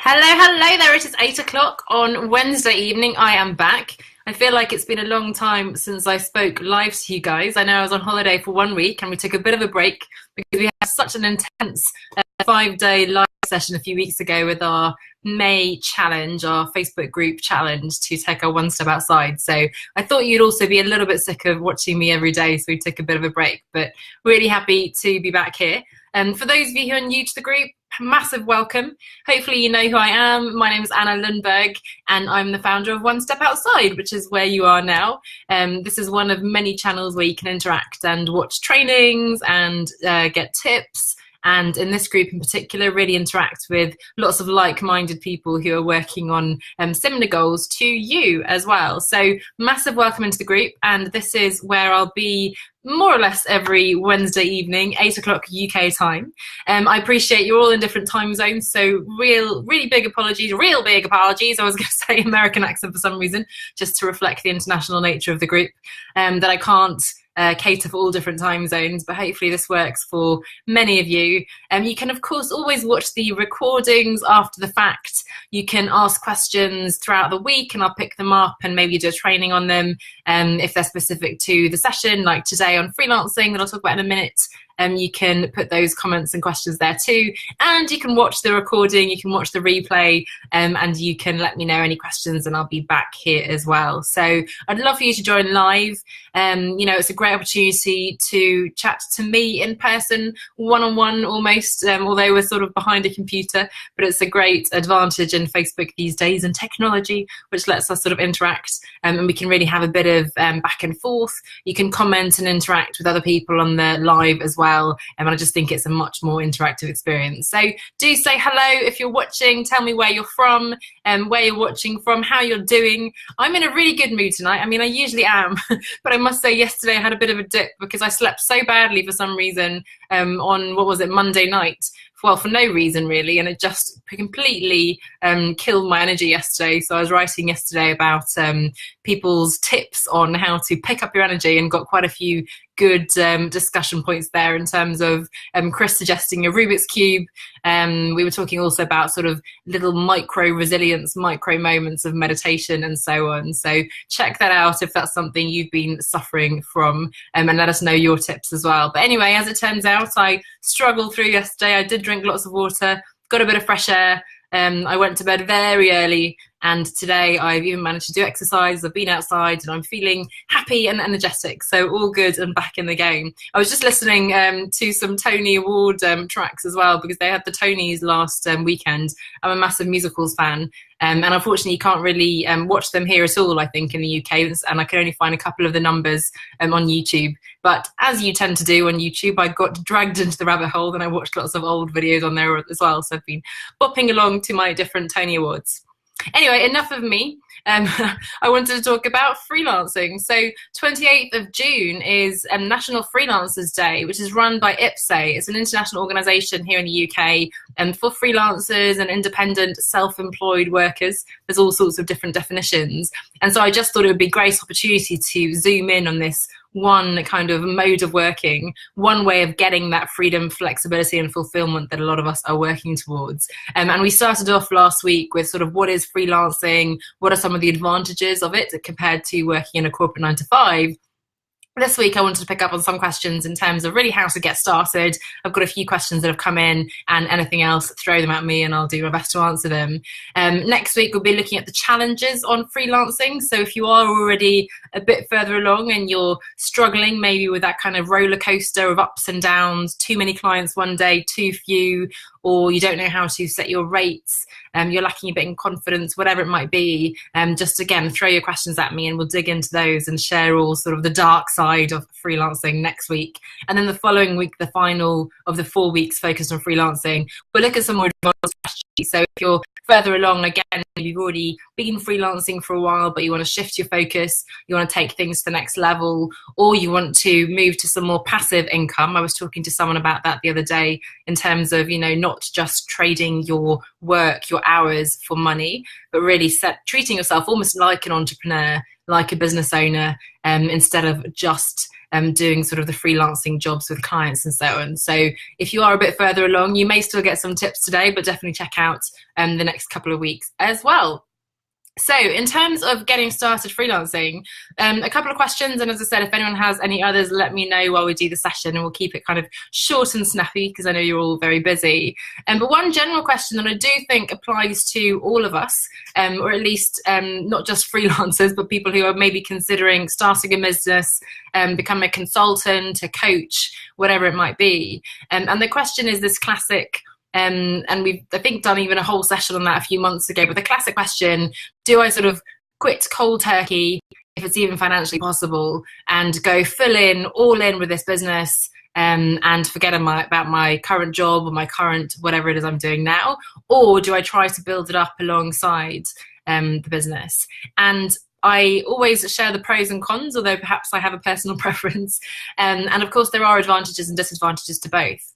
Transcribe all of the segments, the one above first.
Hello, hello there. It is 8 o'clock on Wednesday evening. I am back. I feel like it's been a long time since I spoke live to you guys. I know I was on holiday for 1 week and we took a bit of a break because we had such an intense 5-day live session a few weeks ago with our May challenge, our Facebook group challenge to take our one step outside. So I thought you'd also be a little bit sick of watching me every day, so we took a bit of a break, but really happy to be back here. And for those of you who are new to the group, massive welcome. Hopefully you know who I am. My name is Anna Lundberg and I'm the founder of One Step Outside, which is where you are now. This is one of many channels where you can interact and watch trainings and get tips. And in this group in particular, really interact with lots of like-minded people who are working on similar goals to you as well. So massive welcome into the group. And this is where I'll be more or less every Wednesday evening, 8 o'clock UK time. I appreciate you're all in different time zones, so really big apologies, real big apologies. I was going to say American accent for some reason, just to reflect the international nature of the group, that I can't cater for all different time zones, but hopefully this works for many of you. You can of course always watch the recordings after the fact. You can ask questions throughout the week and I'll pick them up and maybe do a training on them if they're specific to the session, like today on freelancing that I'll talk about in a minute. You can put those comments and questions there too, and you can watch the recording, you can watch the replay, and you can let me know any questions and I'll be back here as well. So I'd love for you to join live. You know, it's a great opportunity to chat to me in person, one-on-one almost, although we're sort of behind a computer, but it's a great advantage in Facebook these days and technology, which lets us sort of interact, and we can really have a bit of back and forth. You can comment and interact with other people on the live as well. And I just think it's a much more interactive experience. So do say hello if you're watching. Tell me where you're from and where you're watching from, how you're doing. I'm in a really good mood tonight. I mean, I usually am, but I must say yesterday I had a bit of a dip because I slept so badly for some reason on, what was it, Monday night. Well, for no reason really, and it just completely killed my energy yesterday. So I was writing yesterday about people's tips on how to pick up your energy and got quite a few good discussion points there in terms of Chris suggesting a Rubik's Cube. We were talking also about sort of little micro resilience, micro moments of meditation and so on. So check that out if that's something you've been suffering from, and let us know your tips as well. But anyway, as it turns out, I struggled through yesterday. I did drink lots of water, got a bit of fresh air. I went to bed very early, and today I've even managed to do exercise. I've been outside and I'm feeling happy and energetic, so all good and back in the game. I was just listening to some Tony Award tracks as well, because they had the Tonys last weekend. I'm a massive musicals fan, and unfortunately you can't really watch them here at all, I think, in the UK, and I can only find a couple of the numbers on YouTube. But as you tend to do on YouTube, I got dragged into the rabbit hole and I watched lots of old videos on there as well, so I've been bopping along to my different Tony Awards. Anyway, enough of me. I wanted to talk about freelancing. So 28th of June is National Freelancers Day, which is run by IPSE. It's an international organisation here in the UK for freelancers and independent self-employed workers. There's all sorts of different definitions. And so I just thought it would be a great opportunity to zoom in on this one kind of mode of working, one way of getting that freedom, flexibility and fulfillment that a lot of us are working towards. And we started off last week with sort of what is freelancing, what are some of the advantages of it compared to working in a corporate 9 to 5. This week I wanted to pick up on some questions in terms of really how to get started. I've got a few questions that have come in, and anything else, throw them at me and I'll do my best to answer them. Next week we'll be looking at the challenges on freelancing. So if you are already a bit further along and you're struggling maybe with that kind of roller coaster of ups and downs, too many clients one day, too few, or you don't know how to set your rates, you're lacking a bit in confidence, whatever it might be, just again, throw your questions at me and we'll dig into those and share all sort of the dark side of freelancing next week. And then the following week, the final of the 4 weeks focused on freelancing, we'll look at some more advanced strategies. So if you're further along, again, you've already been freelancing for a while, but you want to shift your focus, you want to take things to the next level, or you want to move to some more passive income. I was talking to someone about that the other day in terms of, you know, not just trading your work, your hours for money, but really treating yourself almost like an entrepreneur, like a business owner, instead of just doing sort of the freelancing jobs with clients and so on. So if you are a bit further along, you may still get some tips today, but definitely check out the next couple of weeks as well. So in terms of getting started freelancing, a couple of questions, and as I said, if anyone has any others, let me know while we do the session, and we'll keep it kind of short and snappy because I know you're all very busy. But one general question that I do think applies to all of us, or at least not just freelancers, but people who are maybe considering starting a business, becoming a consultant, a coach, whatever it might be. And the question is this classic, and we've, I think, done even a whole session on that a few months ago, but the classic question, do I sort of quit cold turkey, if it's even financially possible, and go all in with this business, and forget about my current job or my current whatever it is I'm doing now? Or do I try to build it up alongside the business? And I always share the pros and cons, although perhaps I have a personal preference. And of course, there are advantages and disadvantages to both.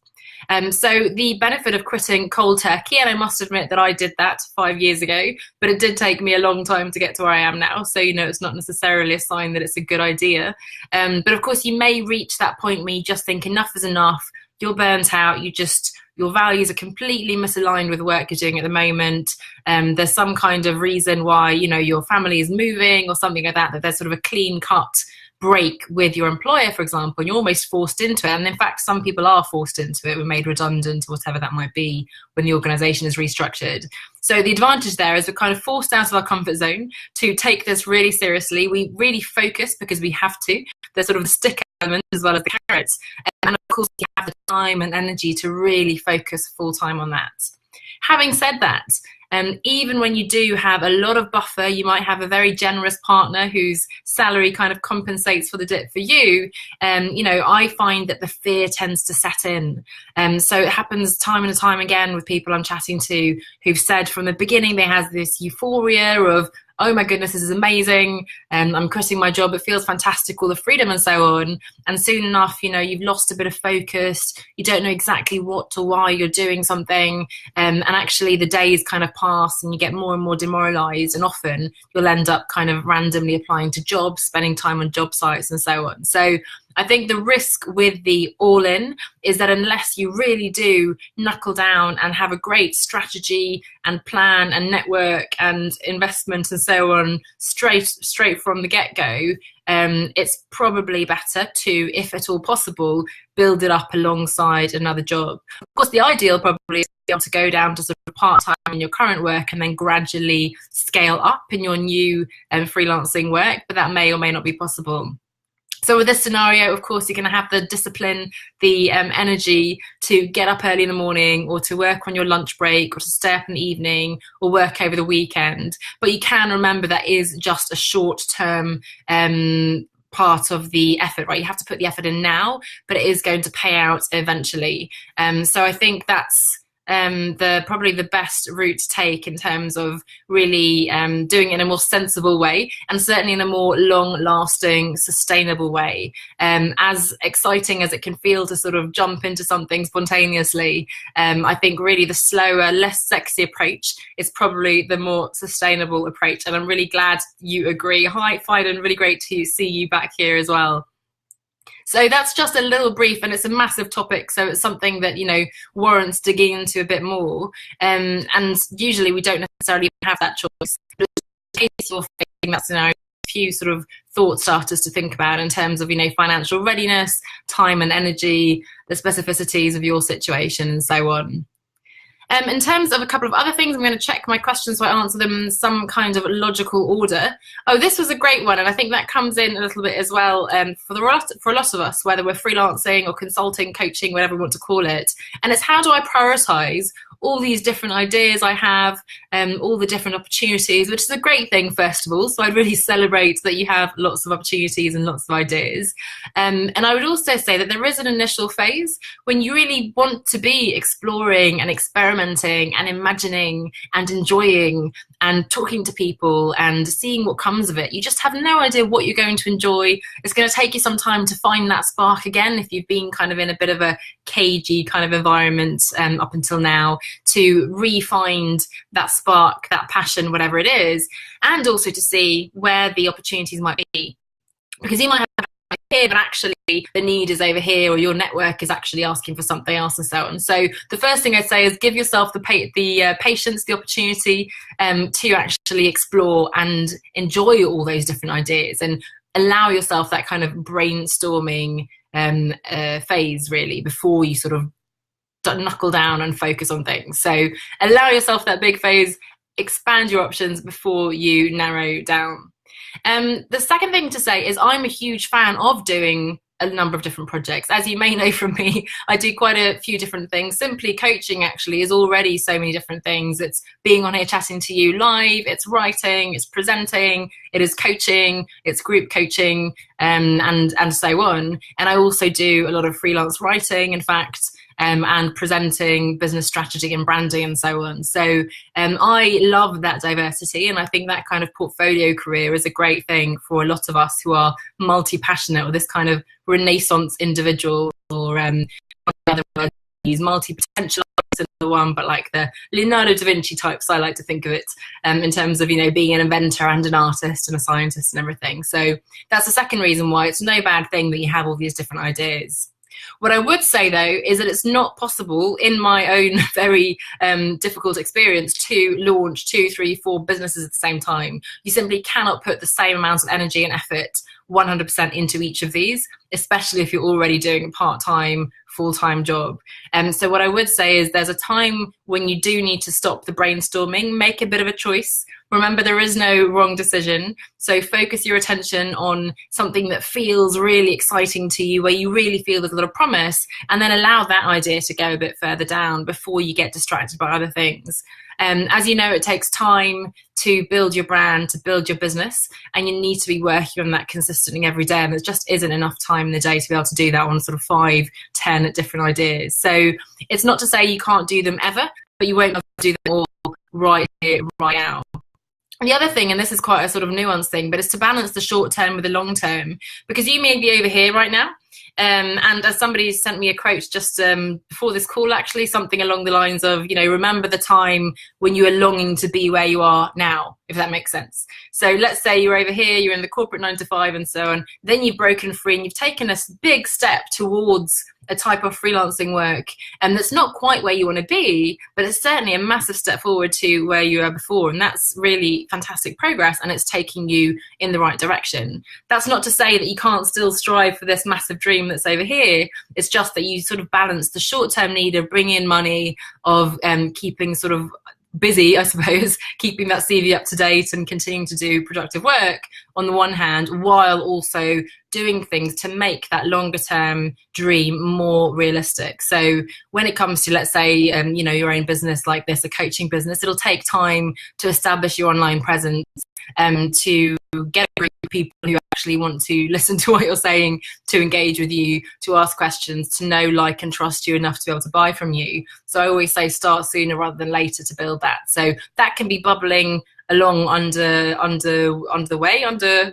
So the benefit of quitting cold turkey, and I must admit that I did that 5 years ago, but it did take me a long time to get to where I am now. So, it's not necessarily a sign that it's a good idea. But of course, you may reach that point where you just think enough is enough. You're burnt out. Your values are completely misaligned with the work you're doing at the moment. There's some kind of reason why, your family is moving or something like that there's sort of a clean cut break with your employer, for example, and you're almost forced into it. And in fact, some people are forced into it, were made redundant, or whatever that might be, when the organization is restructured. So the advantage there is we're kind of forced out of our comfort zone to take this really seriously. We really focus because we have to. There's sort of the stick element as well as the carrots. And of course, you have the time and energy to really focus full time on that. Having said that, even when you do have a lot of buffer, you might have a very generous partner whose salary kind of compensates for the dip for you. I find that the fear tends to set in. So it happens time and time again with people I'm chatting to who've said from the beginning they have this euphoria of, oh my goodness, this is amazing, and I'm quitting my job, it feels fantastic, all the freedom and so on. And soon enough, you've lost a bit of focus, you don't know exactly what or why you're doing something, and actually the days kind of pass and you get more and more demoralized, and often you'll end up kind of randomly applying to jobs, spending time on job sites and so on. So I think the risk with the all-in is that unless you really do knuckle down and have a great strategy and plan and network and investment and so on straight from the get-go, it's probably better to, if at all possible, build it up alongside another job. Of course, the ideal probably is to be able to go down to sort of part-time in your current work and then gradually scale up in your new freelancing work, but that may or may not be possible. So with this scenario, of course, you're going to have the discipline, the energy to get up early in the morning, or to work on your lunch break, or to stay up in the evening, or work over the weekend. But you can remember that is just a short-term part of the effort, right? You have to put the effort in now, but it is going to pay out eventually. So I think that's probably the best route to take in terms of really doing it in a more sensible way, and certainly in a more long-lasting, sustainable way. As exciting as it can feel to sort of jump into something spontaneously, I think really the slower, less sexy approach is probably the more sustainable approach. And I'm really glad you agree. Hi, Fiden, really great to see you back here as well. So that's just a little brief, and it's a massive topic, so it's something that warrants digging into a bit more. And usually we don't necessarily have that choice. But in case you're facing that scenario, a few sort of thought starters to think about in terms of financial readiness, time and energy, the specificities of your situation, and so on. In terms of a couple of other things, I'm going to check my questions so I answer them in some kind of logical order. Oh, this was a great one, and I think that comes in a little bit as well for a lot of us, whether we're freelancing or consulting, coaching, whatever we want to call it. And it's, how do I prioritize all these different ideas I have, all the different opportunities, which is a great thing, first of all. So I'd really celebrate that you have lots of opportunities and lots of ideas. And I would also say that there is an initial phase when you really want to be exploring and experimenting and imagining and enjoying and talking to people and seeing what comes of it. You just have no idea what you're going to enjoy. It's going to take you some time to find that spark again if you've been kind of in a bit of a cagey kind of environment up until now. to re-find that spark, that passion, whatever it is, and also to see where the opportunities might be. Because you might have here, but actually the need is over here, or your network is actually asking for something else, and so on. So the first thing I'd say is give yourself the patience, the opportunity to actually explore and enjoy all those different ideas, and allow yourself that kind of brainstorming phase, really, before you sort of knuckle down and focus on things. So allow yourself that big phase, expand your options before you narrow down. The second thing to say is I'm a huge fan of doing a number of different projects. As you may know from me, I do quite a few different things. Simply coaching actually is already so many different things. It's being on here chatting to you live, it's writing, it's presenting, it is coaching, it's group coaching, and so on. And I also do a lot of freelance writing, in fact, and presenting business strategy and branding and so on. So I love that diversity, and I think that kind of portfolio career is a great thing for a lot of us who are multi-passionate, or this kind of renaissance individual, or other words, multi-potential is the one, but like the Leonardo da Vinci types, I like to think of it, in terms of, you know, being an inventor and an artist and a scientist and everything. So that's the second reason why it's no bad thing that you have all these different ideas. What I would say, though, is that it's not possible, in my own very difficult experience, to launch 2, 3, 4 businesses at the same time. You simply cannot put the same amount of energy and effort 100% into each of these, especially if you're already doing a part-time, full-time job. So what I would say is there's a time when you do need to stop the brainstorming, make a bit of a choice. Remember, there is no wrong decision. So focus your attention on something that feels really exciting to you, where you really feel there's a lot of promise, and then allow that idea to go a bit further down before you get distracted by other things. As you know, it takes time to build your brand, to build your business, and you need to be working on that consistently every day. And there just isn't enough time in the day to be able to do that on sort of 5, 10 different ideas. So it's not to say you can't do them ever, but you won't be able to do them all right here, right now. And the other thing, and this is quite a sort of nuanced thing, but it's to balance the short term with the long term, because you may be over here right now. And as somebody sent me a quote just before this call, actually, something along the lines of, you know, remember the time when you were longing to be where you are now, if that makes sense. So let's say you're over here, you're in the corporate 9 to 5 and so on, then you've broken free and you've taken a big step towards a type of freelancing work, and that's not quite where you want to be, but it's certainly a massive step forward to where you were before, and that's really fantastic progress, and it's taking you in the right direction. That's not to say that you can't still strive for this massive dream that's over here. It's just that you sort of balance the short-term need of bringing in money, of keeping sort of busy, I suppose, keeping that CV up to date and continuing to do productive work on the one hand, while also doing things to make that longer term dream more realistic. So when it comes to, let's say, you know, your own business like this, a coaching business, it'll take time to establish your online presence, to get a group of people who actually want to listen to what you're saying, to engage with you, to ask questions, to know, like, and trust you enough to be able to buy from you. So I always say start sooner rather than later to build that. So that can be bubbling along under the way,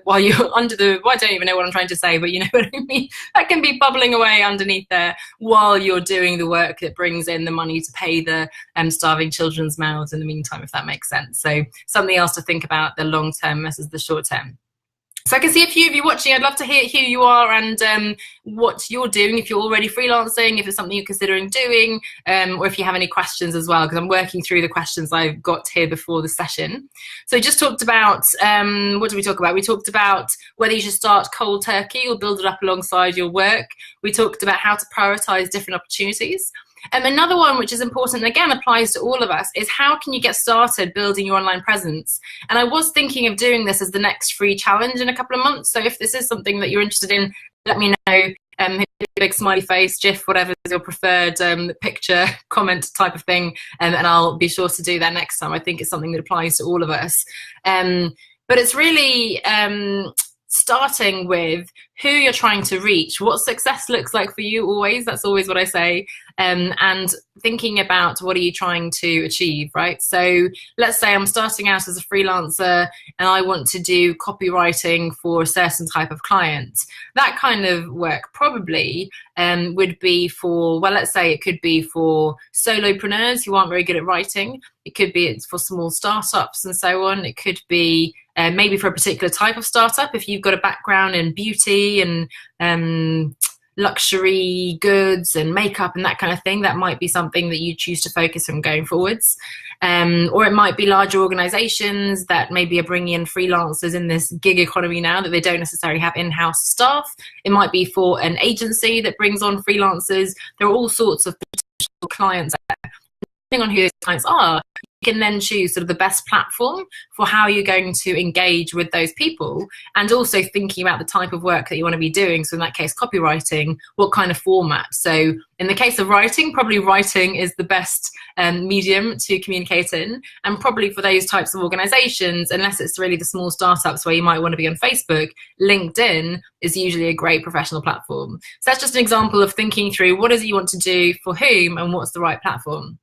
while you're under the, well, I don't even know what I'm trying to say, but you know what I mean. That can be bubbling away underneath there while you're doing the work that brings in the money to pay the starving children's mouths in the meantime, if that makes sense. So something else to think about, the long term versus the short term. So I can see a few of you watching. I'd love to hear who you are and what you're doing, if you're already freelancing, if it's something you're considering doing, or if you have any questions as well, because I'm working through the questions I've got here before the session. So we just talked about, what did we talk about? We talked about whether you should start cold turkey or build it up alongside your work. We talked about how to prioritize different opportunities. Another one which is important, and again applies to all of us, is how can you get started building your online presence? And I was thinking of doing this as the next free challenge in a couple of months. So if this is something that you're interested in, let me know. Hit a big smiley face, GIF, whatever is your preferred picture, comment type of thing, and I'll be sure to do that next time. I think it's something that applies to all of us. But it's really starting with who you're trying to reach, what success looks like for you always. That's always what I say. And thinking about what are you trying to achieve, right? So let's say I'm starting out as a freelancer and I want to do copywriting for a certain type of client. That kind of work probably would be for, well, let's say it could be for solopreneurs who aren't very good at writing. It could be for small startups and so on. It could be maybe for a particular type of startup. If you've got a background in beauty and luxury goods and makeup and that kind of thing, that might be something that you choose to focus on going forwards. Or it might be larger organizations that maybe are bringing in freelancers in this gig economy now that they don't necessarily have in-house staff. It might be for an agency that brings on freelancers. There are all sorts of potential clients there. Depending on who those clients are, you can then choose sort of the best platform for how you're going to engage with those people, and also thinking about the type of work that you want to be doing. So in that case, copywriting, what kind of format? So in the case of writing, probably writing is the best medium to communicate in, and probably for those types of organizations, unless it's really the small startups where you might want to be on Facebook, LinkedIn is usually a great professional platform. So that's just an example of thinking through what is it you want to do for whom and what's the right platform.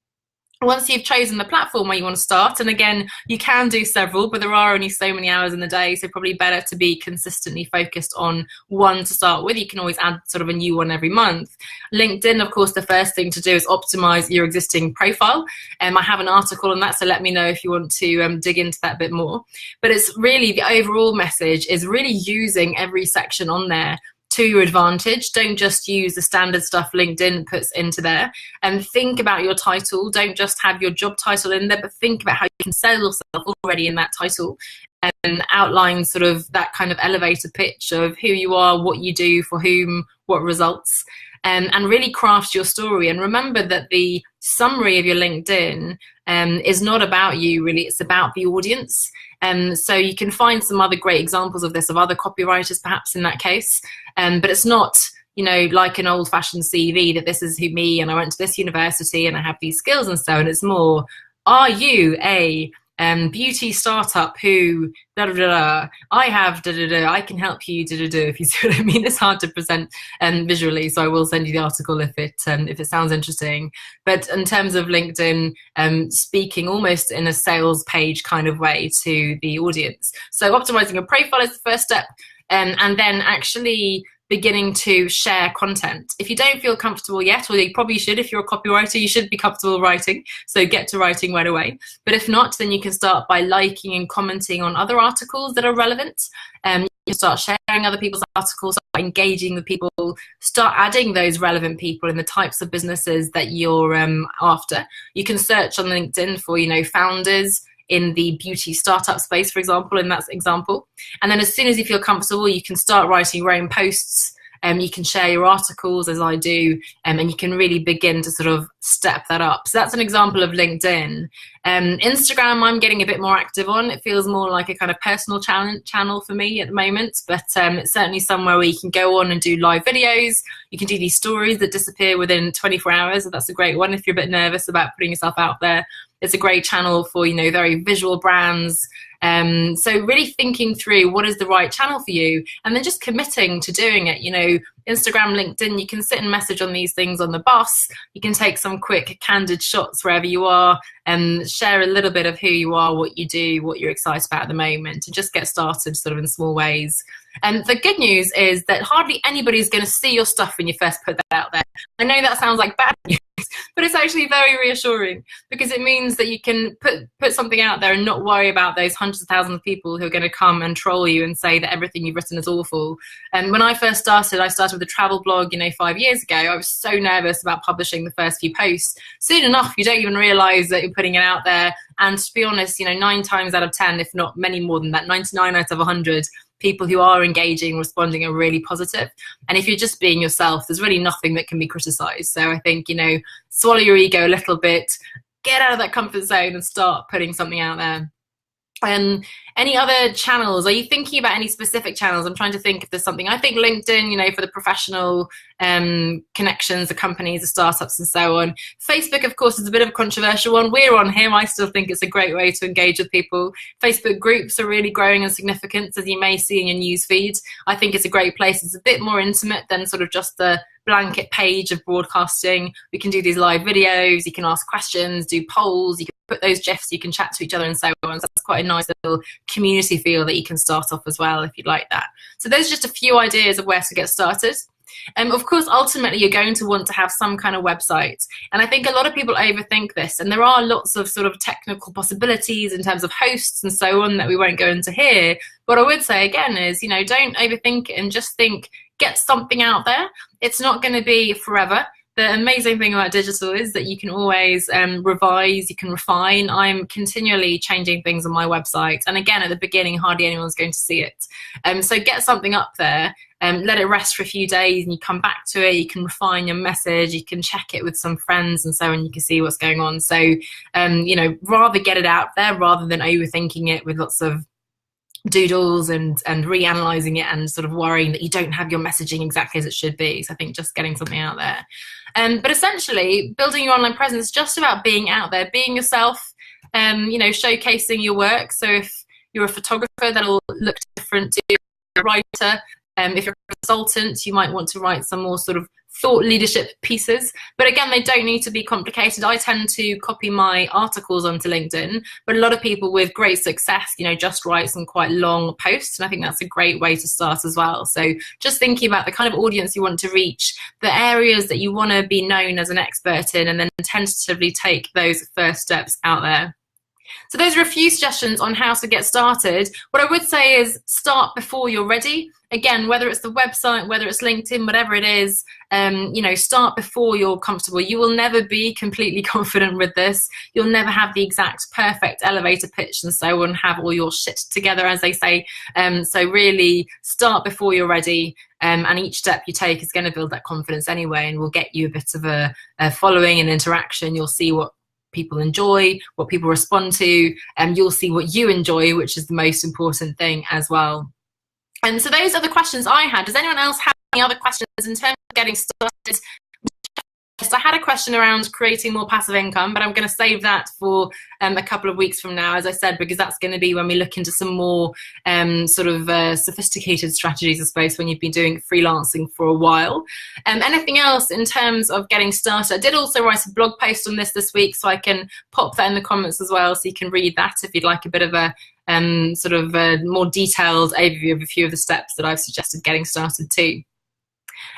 Once you've chosen the platform where you want to start, and again, you can do several, but there are only so many hours in the day, so probably better to be consistently focused on one to start with. You can always add sort of a new one every month. LinkedIn, of course, the first thing to do is optimize your existing profile. I have an article on that, so let me know if you want to dig into that a bit more. But it's really, the overall message is really using every section on there to your advantage. Don't just use the standard stuff LinkedIn puts into there, and think about your title. Don't just have your job title in there, but think about how you can sell yourself already in that title, and outline sort of that kind of elevator pitch of who you are, what you do, for whom, what results, and really craft your story. And remember that the summary of your LinkedIn is not about you, really. It's about the audience. So you can find some other great examples of this, of other copywriters perhaps in that case. But it's not, you know, like an old-fashioned CV that this is who me, and I went to this university and I have these skills and so on. It's more, are you a beauty startup who da da da? I have da da da. I can help you da da da. If you see what I mean, it's hard to present visually, so I will send you the article if it sounds interesting. But in terms of LinkedIn, speaking almost in a sales page kind of way to the audience. So optimizing your profile is the first step, and then actually beginning to share content. If you don't feel comfortable yet, or you probably should, if you're a copywriter, you should be comfortable writing, so get to writing right away. But if not, then you can start by liking and commenting on other articles that are relevant. You can start sharing other people's articles, start engaging with people, start adding those relevant people in the types of businesses that you're after. You can search on LinkedIn for, you know, founders in the beauty startup space, for example, in that example. And then as soon as you feel comfortable, you can start writing your own posts. You can share your articles, as I do, and you can really begin to sort of step that up. So that's an example of LinkedIn. Instagram, I'm getting a bit more active on. It feels more like a kind of personal channel for me at the moment, but it's certainly somewhere where you can go on and do live videos. You can do these stories that disappear within 24 hours. So that's a great one if you're a bit nervous about putting yourself out there. It's a great channel for, you know, very visual brands. So really thinking through what is the right channel for you, and then just committing to doing it. You know, Instagram, LinkedIn, you can sit and message on these things on the bus. You can take some quick candid shots wherever you are and share a little bit of who you are, what you do, what you're excited about at the moment, and just get started sort of in small ways. And the good news is that hardly anybody's going to see your stuff when you first put that out there. I know that sounds like bad news, but it's actually very reassuring, because it means that you can put something out there and not worry about those hundreds of thousands of people who are going to come and troll you and say that everything you've written is awful. And when I first started, I started with a travel blog, you know, 5 years ago. I was so nervous about publishing the first few posts. Soon enough, you don't even realize that you're putting it out there. And to be honest, you know, 9 times out of 10, if not many more than that, 99 out of 100, people who are engaging, responding, are really positive. And if you're just being yourself, there's really nothing that can be criticized. So I think, you know, swallow your ego a little bit, get out of that comfort zone and start putting something out there. Any other channels? Are you thinking about any specific channels? I'm trying to think if there's something. I think LinkedIn, you know, for the professional connections, the companies, the startups, and so on. Facebook, of course, is a bit of a controversial one. We're on here. I still think it's a great way to engage with people. Facebook groups are really growing in significance, as you may see in your news feed. I think it's a great place. It's a bit more intimate than sort of just the blanket page of broadcasting. We can do these live videos, you can ask questions, do polls, you can put those GIFs, you can chat to each other and so on. So that's quite a nice little community feel that you can start off as well if you'd like that. So those are just a few ideas of where to get started. Of course, ultimately, you're going to want to have some kind of website. And I think a lot of people overthink this. And there are lots of sort of technical possibilities in terms of hosts and so on that we won't go into here. What I would say, again, is, you know, don't overthink it and just think, get something out there. It's not going to be forever. The amazing thing about digital is that you can always revise, you can refine. I'm continually changing things on my website. And again, at the beginning, hardly anyone's going to see it. So get something up there, let it rest for a few days, and you come back to it. You can refine your message, you can check it with some friends and so on, you can see what's going on. So, you know, rather get it out there rather than overthinking it with lots of doodles and reanalyzing it and sort of worrying that you don't have your messaging exactly as it should be. So I think just getting something out there. But essentially, building your online presence is just about being out there, being yourself, you know, showcasing your work. So if you're a photographer, that'll look different to a writer. If you're a consultant, you might want to write some more sort of thought leadership pieces. But again, they don't need to be complicated. I tend to copy my articles onto LinkedIn, but a lot of people with great success, you know, just write some quite long posts. And I think that's a great way to start as well. So just thinking about the kind of audience you want to reach, the areas that you want to be known as an expert in, and then tentatively take those first steps out there. So those are a few suggestions on how to get started. What I would say is start before you're ready. Again, whether it's the website, whether it's LinkedIn, whatever it is, you know, start before you're comfortable. You will never be completely confident with this. You'll never have the exact perfect elevator pitch and so on, have all your shit together, as they say. So really start before you're ready. And each step you take is going to build that confidence anyway, and will get you a bit of a following and interaction. You'll see what people enjoy, what people respond to, and you'll see what you enjoy, which is the most important thing as well. And so those are the questions I had. Does anyone else have any other questions in terms of getting started? I had a question around creating more passive income, but I'm going to save that for a couple of weeks from now, as I said, because that's going to be when we look into some more sort of sophisticated strategies, I suppose, when you've been doing freelancing for a while. Anything else in terms of getting started? I did also write a blog post on this week, so I can pop that in the comments as well, so you can read that if you'd like a bit of a sort of a more detailed overview of a few of the steps that I've suggested getting started too.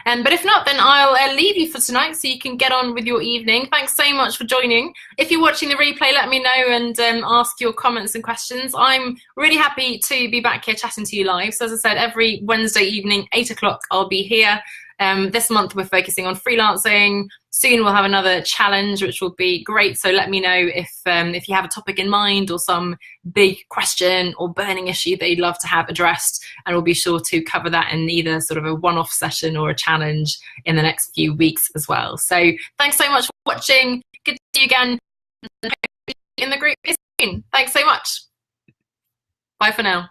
But if not, then I'll leave you for tonight so you can get on with your evening. Thanks so much for joining. If you're watching the replay, let me know and ask your comments and questions. I'm really happy to be back here chatting to you live. So as I said, every Wednesday evening, 8 o'clock, I'll be here. This month we're focusing on freelancing. Soon we'll have another challenge, which will be great. So let me know if you have a topic in mind or some big question or burning issue that you'd love to have addressed, and we'll be sure to cover that in either sort of a one-off session or a challenge in the next few weeks as well. So thanks so much for watching. Good to see you again. In the group soon. Thanks so much. Bye for now.